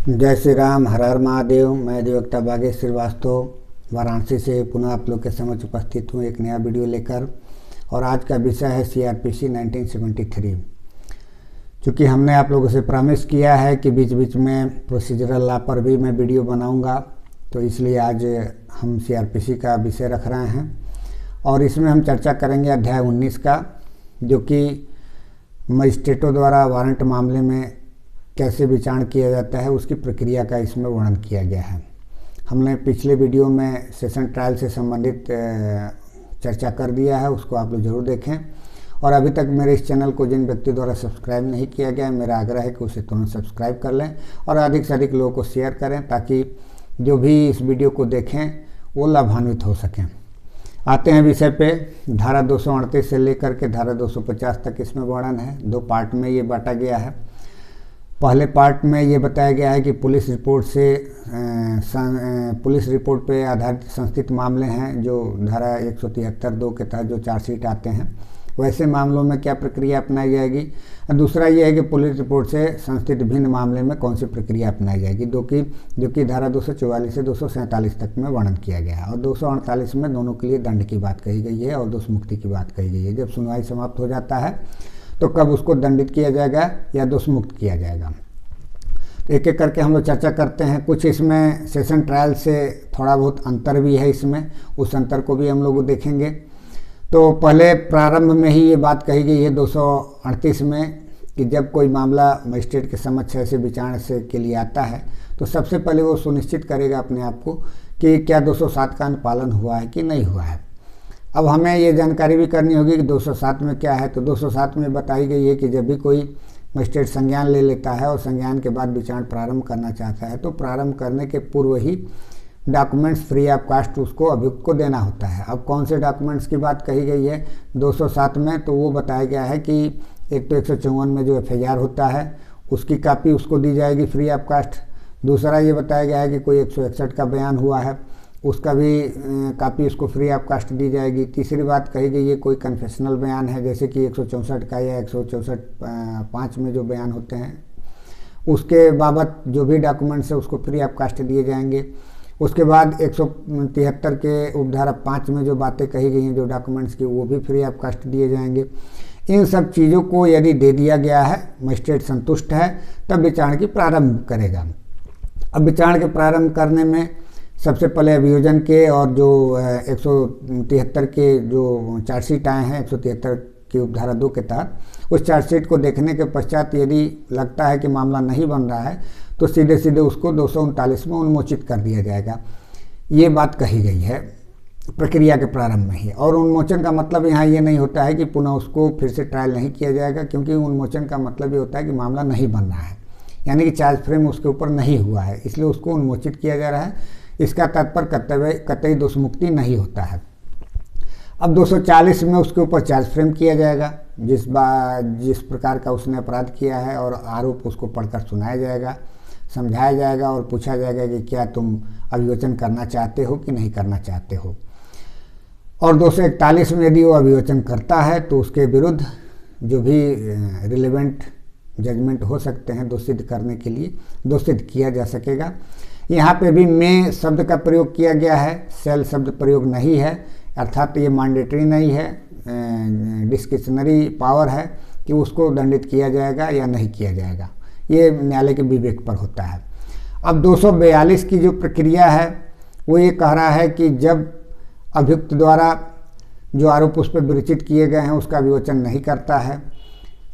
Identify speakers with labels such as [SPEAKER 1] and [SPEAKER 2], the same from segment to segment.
[SPEAKER 1] जय श्री राम, हर हर महादेव। मैं अधिवक्ता भागेश श्रीवास्तव वाराणसी से पुनः आप लोग के समक्ष उपस्थित हूँ एक नया वीडियो लेकर। और आज का विषय है CRPC 1973। चूँकि हमने आप लोगों से प्रॉमिस किया है कि बीच बीच में प्रोसीजरल लॉ पर भी मैं वीडियो बनाऊंगा, तो इसलिए आज हम CRPC का विषय रख रहे हैं और इसमें हम चर्चा करेंगे अध्याय 19 का, जो कि मजिस्ट्रेटों द्वारा वारंट मामले में कैसे विचारण किया जाता है उसकी प्रक्रिया का इसमें वर्णन किया गया है। हमने पिछले वीडियो में सेशन ट्रायल से संबंधित चर्चा कर दिया है, उसको आप लोग ज़रूर देखें। और अभी तक मेरे इस चैनल को जिन व्यक्ति द्वारा सब्सक्राइब नहीं किया गया है, मेरा आग्रह है कि उसे तुरंत सब्सक्राइब कर लें और अधिक से अधिक लोगों को शेयर करें, ताकि जो भी इस वीडियो को देखें वो लाभान्वित हो सकें। आते हैं विषय पे। धारा 238 से लेकर के धारा 250 तक इसमें वर्णन है। दो पार्ट में ये बांटा गया है। पहले पार्ट में ये बताया गया है कि पुलिस रिपोर्ट पे आधारित संस्थित मामले हैं, जो धारा 173(2) के तहत जो चार्जशीट आते हैं, वैसे मामलों में क्या प्रक्रिया अपनाई जाएगी। दूसरा ये है कि पुलिस रिपोर्ट से संस्थित भिन्न मामले में कौन सी प्रक्रिया अपनाई जाएगी, जो कि धारा 244 से 247 तक में वर्णन किया गया है। और 248 में दोनों के लिए दंड की बात कही गई है और दोष मुक्ति की बात कही गई है। जब सुनवाई समाप्त हो जाता है तो कब उसको दंडित किया जाएगा या दोष मुक्त किया जाएगा। एक एक करके हम लोग चर्चा करते हैं। कुछ इसमें सेशन ट्रायल से थोड़ा बहुत अंतर भी है, इसमें उस अंतर को भी हम लोग देखेंगे। तो पहले प्रारंभ में ही ये बात कही गई है 238 में कि जब कोई मामला मजिस्ट्रेट के समक्ष ऐसे विचारण से के लिए आता है तो सबसे पहले वो सुनिश्चित करेगा अपने आप को कि क्या 207 का अनुपालन हुआ है कि नहीं हुआ है। अब हमें ये जानकारी भी करनी होगी कि 207 में क्या है। तो 207 में बताई गई है कि जब भी कोई मजिस्ट्रेट संज्ञान ले लेता है और संज्ञान के बाद विचारण प्रारंभ करना चाहता है तो प्रारंभ करने के पूर्व ही डॉक्यूमेंट्स फ्री ऑफ कास्ट उसको अभियुक्त को देना होता है। अब कौन से डॉक्यूमेंट्स की बात कही गई है 207 में, तो वो बताया गया है कि एक तो 154 में जो FIR होता है उसकी कापी उसको दी जाएगी फ्री ऑफ कास्ट। दूसरा ये बताया गया है कि कोई 161 का बयान हुआ है उसका भी कापी उसको फ्री ऑफ कास्ट दी जाएगी। तीसरी बात कही गई है कोई कन्फेशनल बयान है, जैसे कि 164 का या 164(5) में जो बयान होते हैं उसके बाबत जो भी डॉक्यूमेंट्स है उसको फ्री ऑफ कास्ट दिए जाएंगे। उसके बाद 173 के उपधारा 5 में जो बातें कही गई हैं जो डॉक्यूमेंट्स की, वो भी फ्री ऑफ कास्ट दिए जाएंगे। इन सब चीज़ों को यदि दे दिया गया है, मजिस्ट्रेट संतुष्ट है, तब विचारण की प्रारंभ करेगा। अब विचारण के प्रारंभ करने में सबसे पहले अभियोजन के और जो 173 के जो चार्जशीट आए हैं 173 की उपधारा 2 के तहत, उस चार्जशीट को देखने के पश्चात यदि लगता है कि मामला नहीं बन रहा है तो सीधे सीधे उसको 239 में उन्मोचित कर दिया जाएगा। ये बात कही गई है प्रक्रिया के प्रारंभ में ही। और उन्मोचन का मतलब यहाँ ये नहीं होता है कि पुनः उसको फिर से ट्रायल नहीं किया जाएगा, क्योंकि उन्मोचन का मतलब ये होता है कि मामला नहीं बन रहा है, यानी कि चार्ज फ्रेम उसके ऊपर नहीं हुआ है, इसलिए उसको उन्मोचित किया जा रहा है। इसका तात्पर्य कतई दोष मुक्ति नहीं होता है। अब 240 में उसके ऊपर चार्ज फ्रेम किया जाएगा, जिस प्रकार का उसने अपराध किया है, और आरोप उसको पढ़कर सुनाया जाएगा, समझाया जाएगा और पूछा जाएगा कि क्या तुम अभियोजन करना चाहते हो कि नहीं करना चाहते हो। और 241 में यदि वो अभियोजन करता है तो उसके विरुद्ध जो भी रिलेवेंट जजमेंट हो सकते हैं दोष सिद्ध करने के लिए, दोष सिद्ध किया जा सकेगा। यहाँ पे भी में शब्द का प्रयोग किया गया है, सेल शब्द प्रयोग नहीं है, अर्थात ये मैंडेटरी नहीं है, डिस्क्रिशनरी पावर है कि उसको दंडित किया जाएगा या नहीं किया जाएगा, ये न्यायालय के विवेक पर होता है। अब 242 की जो प्रक्रिया है वो ये कह रहा है कि जब अभियुक्त द्वारा जो आरोप उस पर विरचित किए गए हैं उसका विवेचन नहीं करता है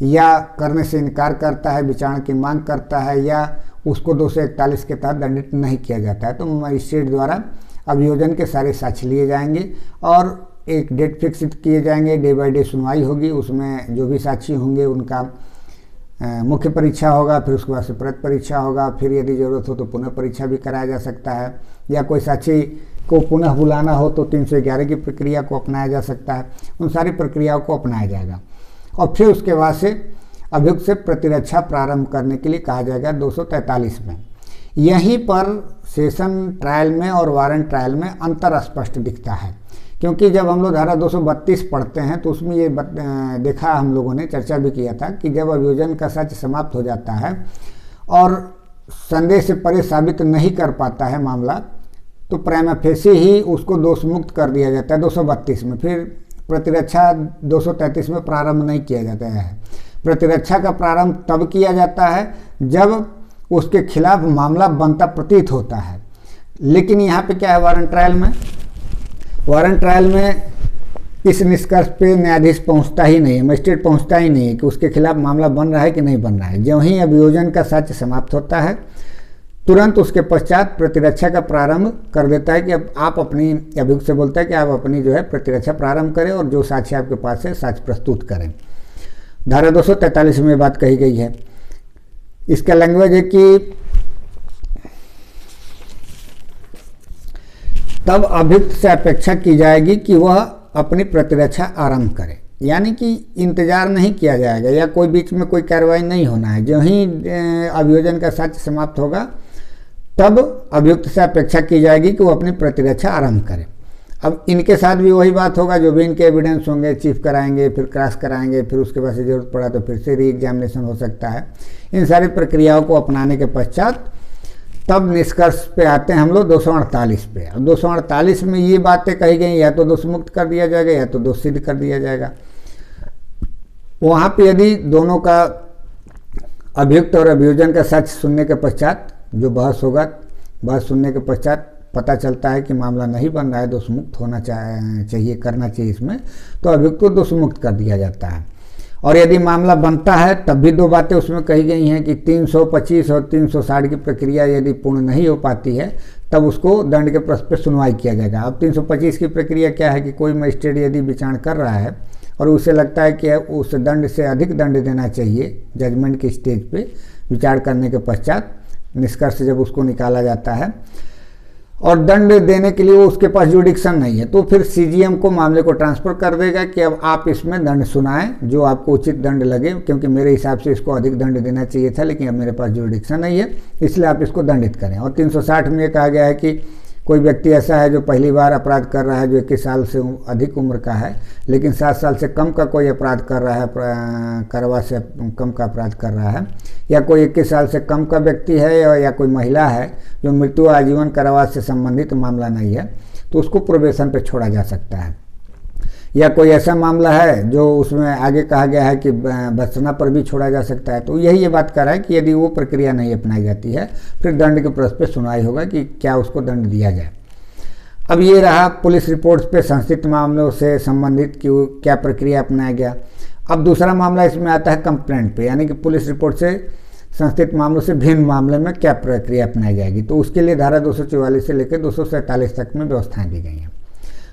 [SPEAKER 1] या करने से इनकार करता है, विचारण की मांग करता है, या उसको 241 के तहत दंडित नहीं किया जाता है, तो मजिस्ट्रेट द्वारा अभियोजन के सारे साक्ष्य लिए जाएंगे और एक डेट फिक्स किए जाएंगे। डे बाय डे सुनवाई होगी, उसमें जो भी साक्षी होंगे उनका मुख्य परीक्षा होगा, फिर उसके बाद से प्रत परीक्षा होगा, फिर यदि ज़रूरत हो तो पुनः परीक्षा भी कराया जा सकता है, या कोई साक्षी को पुनः बुलाना हो तो 311 की प्रक्रिया को अपनाया जा सकता है। उन सारी प्रक्रियाओं को अपनाया जाएगा और फिर उसके बाद से अभियुक्त से प्रतिरक्षा प्रारंभ करने के लिए कहा जाएगा 243 में। यहीं पर सेशन ट्रायल में और वारंट ट्रायल में अंतर स्पष्ट दिखता है, क्योंकि जब हम लोग धारा 232 पढ़ते हैं तो उसमें ये देखा, हम लोगों ने चर्चा भी किया था कि जब अभियोजन का सच समाप्त हो जाता है और संदेह से परे साबित नहीं कर पाता है मामला, तो प्राइमा फेसी ही उसको दोष मुक्त कर दिया जाता है 232 में। फिर प्रतिरक्षा 233 में प्रारंभ नहीं किया जाता है। प्रतिरक्षा का प्रारंभ तब किया जाता है जब उसके खिलाफ मामला बनता प्रतीत होता है। लेकिन यहाँ पे क्या है, वारंट ट्रायल में इस निष्कर्ष पे न्यायाधीश पहुँचता ही नहीं है, मजिस्ट्रेट पहुँचता ही नहीं है कि उसके खिलाफ मामला बन रहा है कि नहीं बन रहा है। ज्यों ही अभियोजन का साक्ष्य समाप्त होता है, तुरंत उसके पश्चात प्रतिरक्षा का प्रारंभ कर देता है कि अब आप अपनी, अभियुक्त से बोलता है कि आप अपनी जो है प्रतिरक्षा प्रारंभ करें और जो साक्ष्य आपके पास है साक्ष्य प्रस्तुत करें। धारा 243 में बात कही गई है। इसका लैंग्वेज है कि तब अभियुक्त से अपेक्षा की जाएगी कि वह अपनी प्रतिरक्षा आरंभ करे, यानी कि इंतजार नहीं किया जाएगा या कोई बीच में कोई कार्रवाई नहीं होना है। जो ही अभियोजन का साक्ष्य समाप्त होगा तब अभियुक्त से अपेक्षा की जाएगी कि वो अपनी प्रतिरक्षा आरंभ करे। अब इनके साथ भी वही बात होगा, जो भी इनके एविडेंस होंगे चीफ कराएंगे, फिर क्रॉस कराएंगे, फिर उसके बाद से जरूरत पड़ा तो फिर से री एग्जामिनेशन हो सकता है। इन सारी प्रक्रियाओं को अपनाने के पश्चात तब निष्कर्ष पे आते हैं हम लोग 248 पे। अब 248 में ये बातें कही गई, या तो दोष मुक्त कर दिया जाएगा या तो दोष सिद्ध कर दिया जाएगा। वहाँ पे यदि दोनों का, अभियुक्त और अभियोजन का साक्ष्य सुनने के पश्चात जो बहस होगा, बहस सुनने के पश्चात पता चलता है कि मामला नहीं बन रहा है, दोष मुक्त होना चाहिए, करना चाहिए इसमें, तो अभियुक्त को दोष मुक्त कर दिया जाता है। और यदि मामला बनता है तब भी दो बातें उसमें कही गई हैं कि 325 और 360 की प्रक्रिया यदि पूर्ण नहीं हो पाती है तब उसको दंड के प्रश्न पर सुनवाई किया जाएगा। अब 325 की प्रक्रिया क्या है कि कोई मजिस्ट्रेट यदि विचारण कर रहा है और उसे लगता है कि उस दंड से अधिक दंड देना चाहिए, जजमेंट की स्टेज पे विचार करने के पश्चात निष्कर्ष जब उसको निकाला जाता है और दंड देने के लिए वो उसके पास जुडिक्शन नहीं है, तो फिर सीजीएम को मामले को ट्रांसफ़र कर देगा कि अब आप इसमें दंड सुनाएं जो आपको उचित दंड लगे, क्योंकि मेरे हिसाब से इसको अधिक दंड देना चाहिए था लेकिन अब मेरे पास जुडिक्शन नहीं है, इसलिए आप इसको दंडित करें। और 360 में कहा गया है कि कोई व्यक्ति ऐसा है जो पहली बार अपराध कर रहा है, जो 21 साल से अधिक उम्र का है, लेकिन 7 साल से कम का कोई अपराध कर रहा है, करवा से कम का अपराध कर रहा है, या कोई 21 साल से कम का व्यक्ति है, या कोई महिला है जो मृत्यु आजीवन कारावास से संबंधित मामला नहीं है, तो उसको प्रोबेशन पर छोड़ा जा सकता है। या कोई ऐसा मामला है जो उसमें आगे कहा गया है कि भर्त्सना पर भी छोड़ा जा सकता है। तो यही ये बात कर रहा है कि यदि वो प्रक्रिया नहीं अपनाई जाती है फिर दंड के प्रश्न पे सुनवाई होगा कि क्या उसको दंड दिया जाए। अब ये रहा पुलिस रिपोर्ट्स पे संस्थित मामलों से संबंधित कि क्या प्रक्रिया अपनाया गया। अब दूसरा मामला इसमें आता है कंप्लेंट पे, यानी कि पुलिस रिपोर्ट से संस्थित मामलों से भिन्न मामले में क्या प्रक्रिया अपनाई जाएगी। तो उसके लिए धारा 244 से लेकर 247 तक में व्यवस्थाएं दी गई हैं।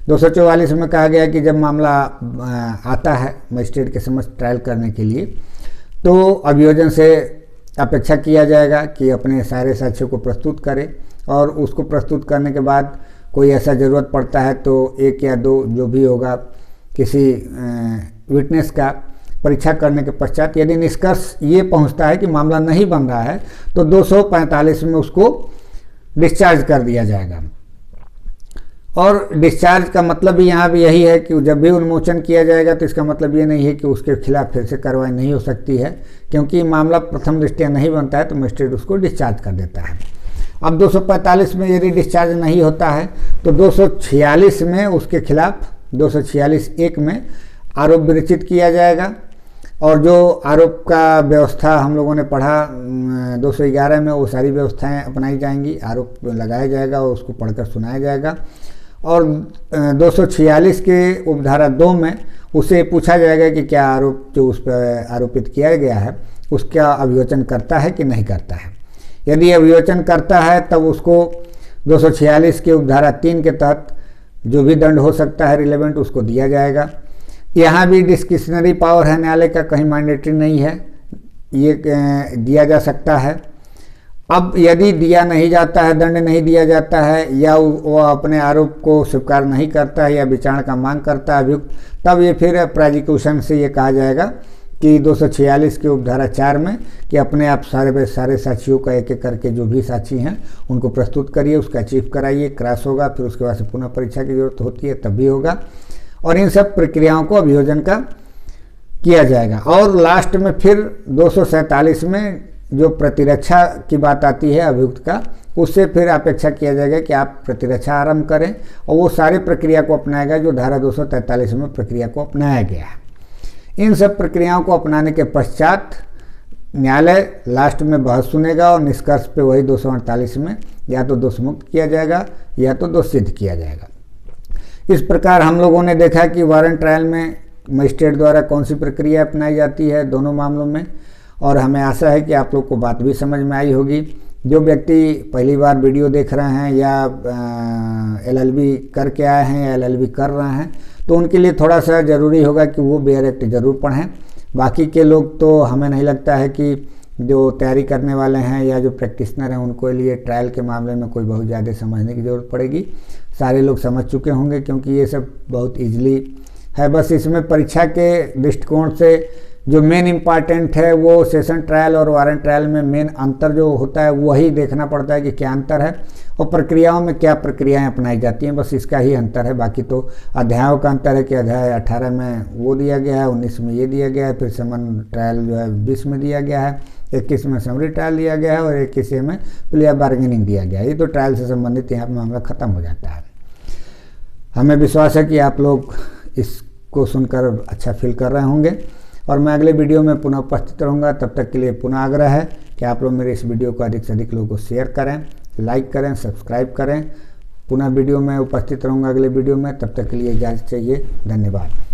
[SPEAKER 1] 244 में कहा गया कि जब मामला आता है मजिस्ट्रेट के समक्ष ट्रायल करने के लिए, तो अभियोजन से अपेक्षा किया जाएगा कि अपने सारे साक्ष्यों को प्रस्तुत करे, और उसको प्रस्तुत करने के बाद कोई ऐसा ज़रूरत पड़ता है तो 1 या 2 जो भी होगा किसी विटनेस का परीक्षा करने के पश्चात यदि निष्कर्ष ये पहुंचता है कि मामला नहीं बन रहा है तो 245 में उसको डिस्चार्ज कर दिया जाएगा। और डिस्चार्ज का मतलब भी यहाँ भी यही है कि जब भी उन्मोचन किया जाएगा तो इसका मतलब ये नहीं है कि उसके खिलाफ फिर से कार्रवाई नहीं हो सकती है, क्योंकि मामला प्रथम दृष्टया नहीं बनता है तो मजिस्ट्रेट उसको डिस्चार्ज कर देता है। अब 245 में यदि डिस्चार्ज नहीं होता है तो 246 में उसके खिलाफ 246(1) में आरोप विरचित किया जाएगा, और जो आरोप का व्यवस्था हम लोगों ने पढ़ा 211 में वो सारी व्यवस्थाएं अपनाई जाएंगी। आरोप लगाया जाएगा और उसको पढ़कर सुनाया जाएगा। और 246 के उपधारा 2 में उसे पूछा जाएगा कि क्या आरोप जो उस पर आरोपित किया गया है उसका अभियोजन करता है कि नहीं करता है। यदि अभियोजन करता है तब उसको 246 के उपधारा 3 के तहत जो भी दंड हो सकता है रिलेवेंट उसको दिया जाएगा। यहाँ भी डिस्क्रिशनरी पावर है न्यायालय का, कहीं मैंडेटरी नहीं है, ये दिया जा सकता है। अब यदि दिया नहीं जाता है, दंड नहीं दिया जाता है, या वो अपने आरोप को स्वीकार नहीं करता है या विचारण का मांग करता है अभियुक्त, तब ये फिर प्रोसिक्यूशन से ये कहा जाएगा कि 246 के उपधारा 4 में कि अपने आप सारे साक्षियों का एक एक करके जो भी साक्षी हैं उनको प्रस्तुत करिए, उसका चीफ कराइए, क्रॉस होगा, फिर उसके बाद से पुनः परीक्षा की जरूरत होती है तब भी होगा। और इन सब प्रक्रियाओं को अभियोजन का किया जाएगा। और लास्ट में फिर 247 में जो प्रतिरक्षा की बात आती है अभियुक्त का, उससे फिर अपेक्षा किया जाएगा कि आप प्रतिरक्षा आरंभ करें और वो सारी प्रक्रिया को अपनाएगा जो धारा 243 में प्रक्रिया को अपनाया गया है। इन सब प्रक्रियाओं को अपनाने के पश्चात न्यायालय लास्ट में बहस सुनेगा और निष्कर्ष पे वही 248 में या तो दोषमुक्त किया जाएगा या तो दोष सिद्ध किया जाएगा। इस प्रकार हम लोगों ने देखा कि वारंट ट्रायल में मजिस्ट्रेट द्वारा कौन सी प्रक्रिया अपनाई जाती है दोनों मामलों में, और हमें आशा है कि आप लोग को बात भी समझ में आई होगी। जो व्यक्ति पहली बार वीडियो देख रहे हैं या LLB करके आए हैं या LLB कर रहे हैं, तो उनके लिए थोड़ा सा ज़रूरी होगा कि वो बेयर एक्ट ज़रूर पढ़ें। बाकी के लोग तो हमें नहीं लगता है कि जो तैयारी करने वाले हैं या जो प्रैक्टिशनर हैं उनको लिए ट्रायल के मामले में कोई बहुत ज़्यादा समझने की ज़रूरत पड़ेगी। सारे लोग समझ चुके होंगे क्योंकि ये सब बहुत ईजिली है। बस इसमें परीक्षा के दृष्टिकोण से जो मेन इम्पॉर्टेंट है वो सेशन ट्रायल और वारंट ट्रायल में मेन अंतर जो होता है वही देखना पड़ता है कि क्या अंतर है और प्रक्रियाओं में क्या प्रक्रियाएं अपनाई जाती हैं, बस इसका ही अंतर है। बाकी तो अध्यायों का अंतर है कि अध्याय 18 में वो दिया गया है, 19 में ये दिया गया है, फिर समन ट्रायल जो है 20 में दिया गया है, 21 में समरी ट्रायल दिया गया है और 21 में प्ले बार्गेनिंग दिया गया है। ये तो ट्रायल से संबंधित यहाँ पर मामला खत्म हो जाता है। हमें विश्वास है कि आप लोग इसको सुनकर अच्छा फील कर रहे होंगे और मैं अगले वीडियो में पुनः उपस्थित रहूँगा। तब तक के लिए पुनः आग्रह है कि आप लोग मेरे इस वीडियो को अधिक से अधिक लोगों को शेयर करें, लाइक करें, सब्सक्राइब करें। पुनः वीडियो में उपस्थित रहूँगा अगले वीडियो में। तब तक के लिए इजाज़त चाहिए। धन्यवाद।